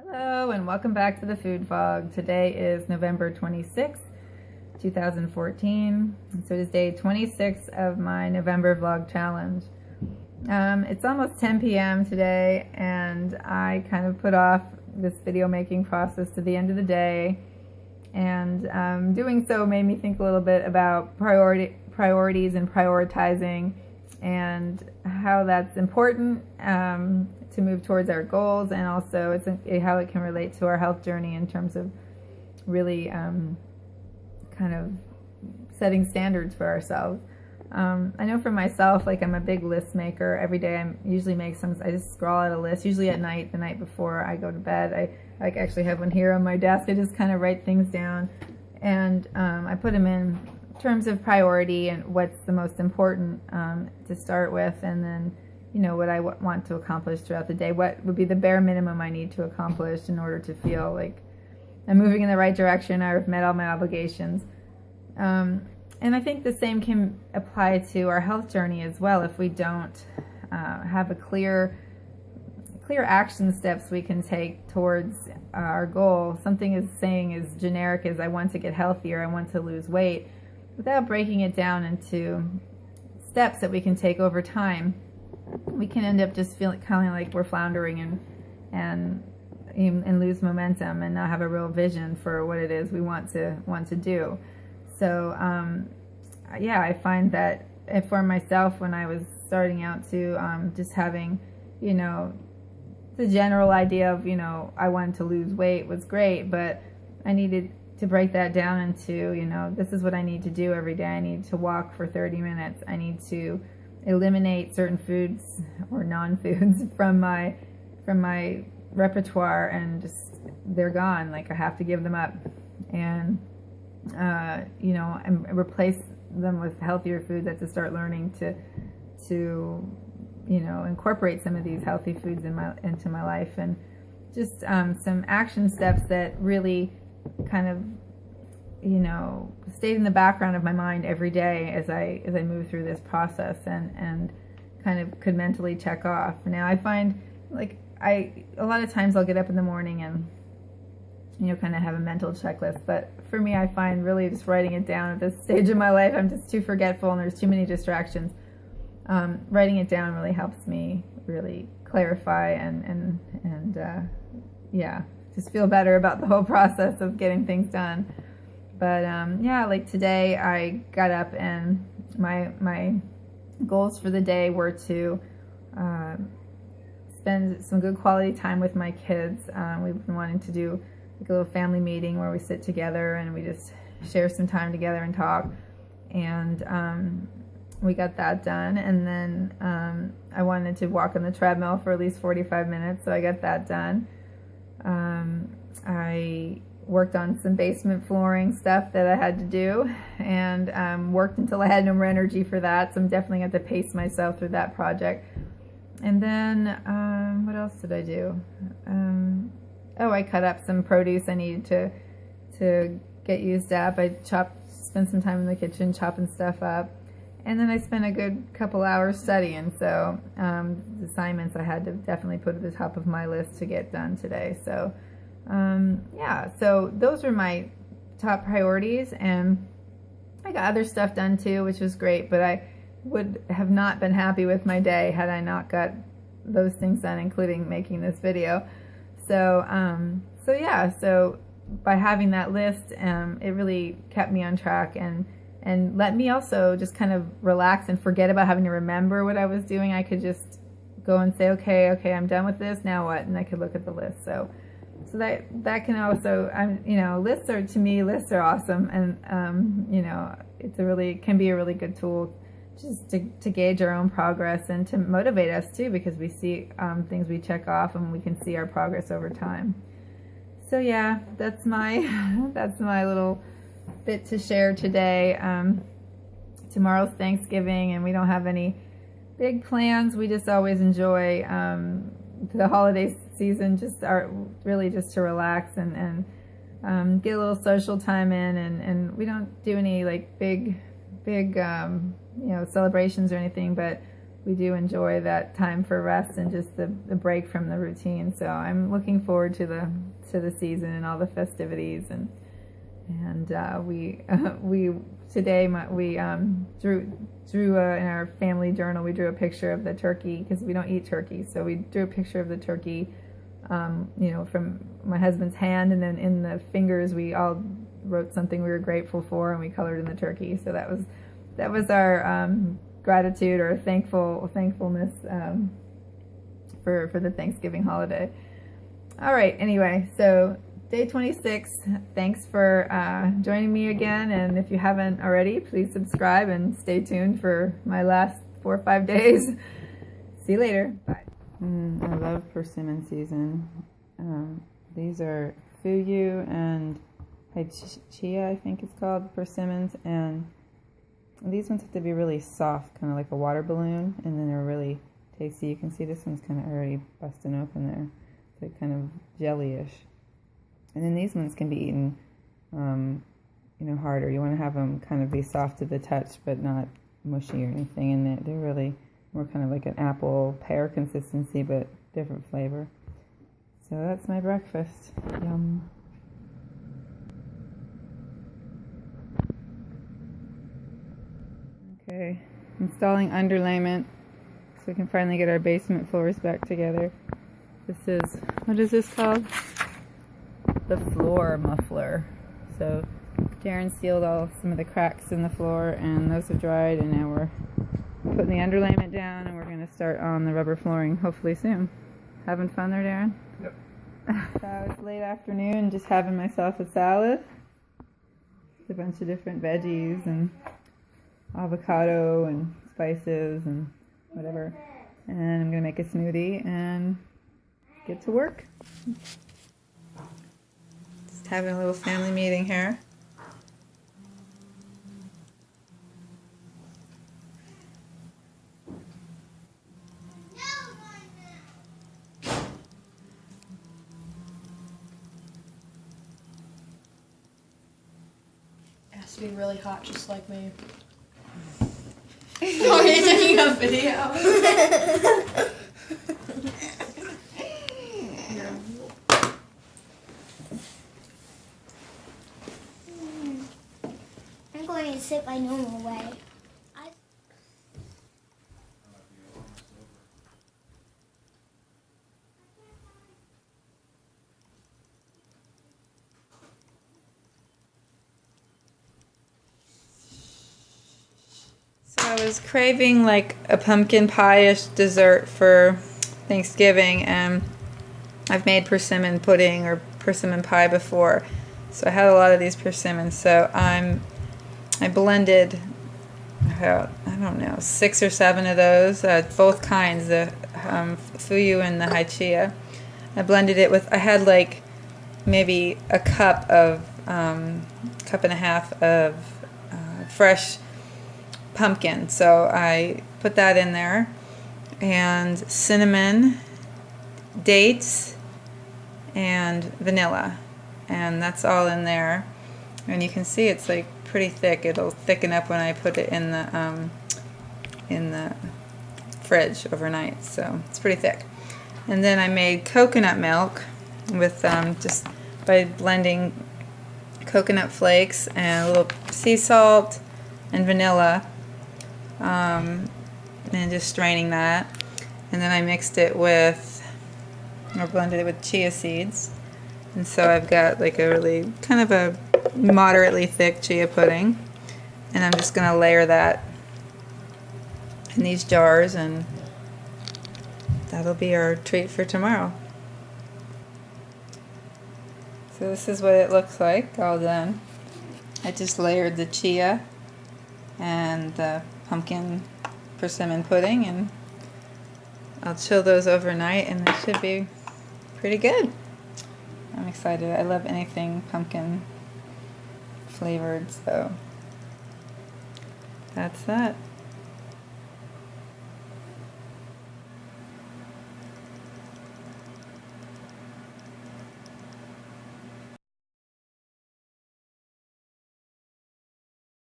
Hello and welcome back to the Food Vlog. Today is November 26th, 2014. So it is day 26 of my November vlog challenge. It's almost 10 p.m. today and I kind of put off this video making process to the end of the day, and doing so made me think a little bit about priorities and prioritizing and how that's important to move towards our goals, and also how it can relate to our health journey in terms of really kind of setting standards for ourselves. I know for myself, like, I'm a big list maker. Every day I just scroll out a list, usually at night, the night before I go to bed. I actually have one here on my desk. I just kind of write things down, and I put them in terms of priority and what's the most important to start with, and then, you know, what I want to accomplish throughout the day. What would be the bare minimum I need to accomplish in order to feel like I'm moving in the right direction, or I've met all my obligations. And I think the same can apply to our health journey as well. If we don't have a clear action steps we can take towards our goal, something is saying as generic as I want to get healthier, I want to lose weight, without breaking it down into steps that we can take over time, we can end up just feeling kind of like we're floundering and lose momentum and not have a real vision for what it is we want to do. So yeah, I find that for myself, when I was starting out to just having, you know, the general idea of, you know, I wanted to lose weight was great, but I needed to break that down into, you know, this is what I need to do every day. I need to walk for 30 minutes. I need to eliminate certain foods or non-foods from my repertoire, and just, they're gone. Like, I have to give them up, and you know, and replace them with healthier foods. I have to start learning to you know, incorporate some of these healthy foods into my life, and just some action steps that really kind of, you know, stayed in the background of my mind every day as I move through this process, and kind of could mentally check off. Now I find, like, a lot of times I'll get up in the morning and, you know, kind of have a mental checklist, but for me, I find really just writing it down at this stage of my life, I'm just too forgetful and there's too many distractions. Writing it down really helps me really clarify and yeah, just feel better about the whole process of getting things done. But yeah, like today I got up and my goals for the day were to spend some good quality time with my kids. We've been wanting to do like a little family meeting where we sit together and we just share some time together and talk, and we got that done. And then I wanted to walk on the treadmill for at least 45 minutes, so I got that done. I worked on some basement flooring stuff that I had to do, and worked until I had no more energy for that, so I'm definitely going to pace myself through that project. And then what else did I do? Oh, I cut up some produce I needed to get used up. I spent some time in the kitchen chopping stuff up. And then I spent a good couple hours studying, so the assignments I had to definitely put at the top of my list to get done today. So yeah, so those were my top priorities, and I got other stuff done too, which was great, but I would have not been happy with my day had I not got those things done, including making this video. So so yeah, so by having that list, it really kept me on track, and let me also just kind of relax and forget about having to remember what I was doing. I could just go and say, okay, I'm done with this, now what? And I could look at the list. So that can also, you know, lists are awesome, and you know, can be a really good tool just to gauge our own progress and to motivate us too, because we see things we check off and we can see our progress over time. So yeah, that's my little bit to share today. Tomorrow's Thanksgiving, and we don't have any big plans. We just always enjoy the holiday season, really just to relax and get a little social time in, and we don't do any like big you know, celebrations or anything, but we do enjoy that time for rest and just the break from the routine. So I'm looking forward to the season and all the festivities, and we today we drew in our family journal, we drew a picture of the turkey because we don't eat turkey, so we drew a picture of the turkey, from my husband's hand, and then in the fingers we all wrote something we were grateful for, and we colored in the turkey. So that was our gratitude or thankfulness for the Thanksgiving holiday. All right, anyway, so day 26. Thanks for joining me again, and if you haven't already, please subscribe and stay tuned for my last 4 or 5 days. See you later. Bye. I love persimmon season. These are fuyu and chia, I think it's called, persimmons, and these ones have to be really soft, kind of like a water balloon, and then they're really tasty. You can see this one's kind of already busting open there. It's like kind of jelly-ish. And then these ones can be eaten, harder. You want to have them kind of be soft to the touch, but not mushy or anything. And they're really more kind of like an apple pear consistency, but different flavor. So that's my breakfast. Yum. Okay, installing underlayment so we can finally get our basement floors back together. What is this called? The floor muffler. So Darren sealed some of the cracks in the floor, and those have dried, and now we're putting the underlayment down, and we're going to start on the rubber flooring hopefully soon. Having fun there, Darren? Yep. So it's late afternoon, just having myself a salad with a bunch of different veggies and avocado and spices and whatever, and I'm going to make a smoothie and get to work. Just having a little family meeting here. It has to be really hot, just like me. Oh, you're taking a video. I'm going to sit my normal way. I was craving like a pumpkin pie-ish dessert for Thanksgiving, and I've made persimmon pudding or persimmon pie before, so I had a lot of these persimmons. So I blended about, I don't know, 6 or 7 of those, both kinds, the fuyu and the haichia. I blended it with, I had like maybe a cup and a half of fresh pumpkin, so I put that in there, and cinnamon, dates, and vanilla, and that's all in there. And you can see it's like pretty thick. It'll thicken up when I put it in the fridge overnight, so it's pretty thick. And then I made coconut milk with just by blending coconut flakes and a little sea salt and vanilla, and just straining that. And then I mixed it with, or blended it with chia seeds. And so I've got like a really kind of a moderately thick chia pudding. And I'm just going to layer that in these jars, and that'll be our treat for tomorrow. So this is what it looks like all done. I just layered the chia and the pumpkin persimmon pudding, and I'll chill those overnight, and they should be pretty good. I'm excited. I love anything pumpkin flavored, so that's that.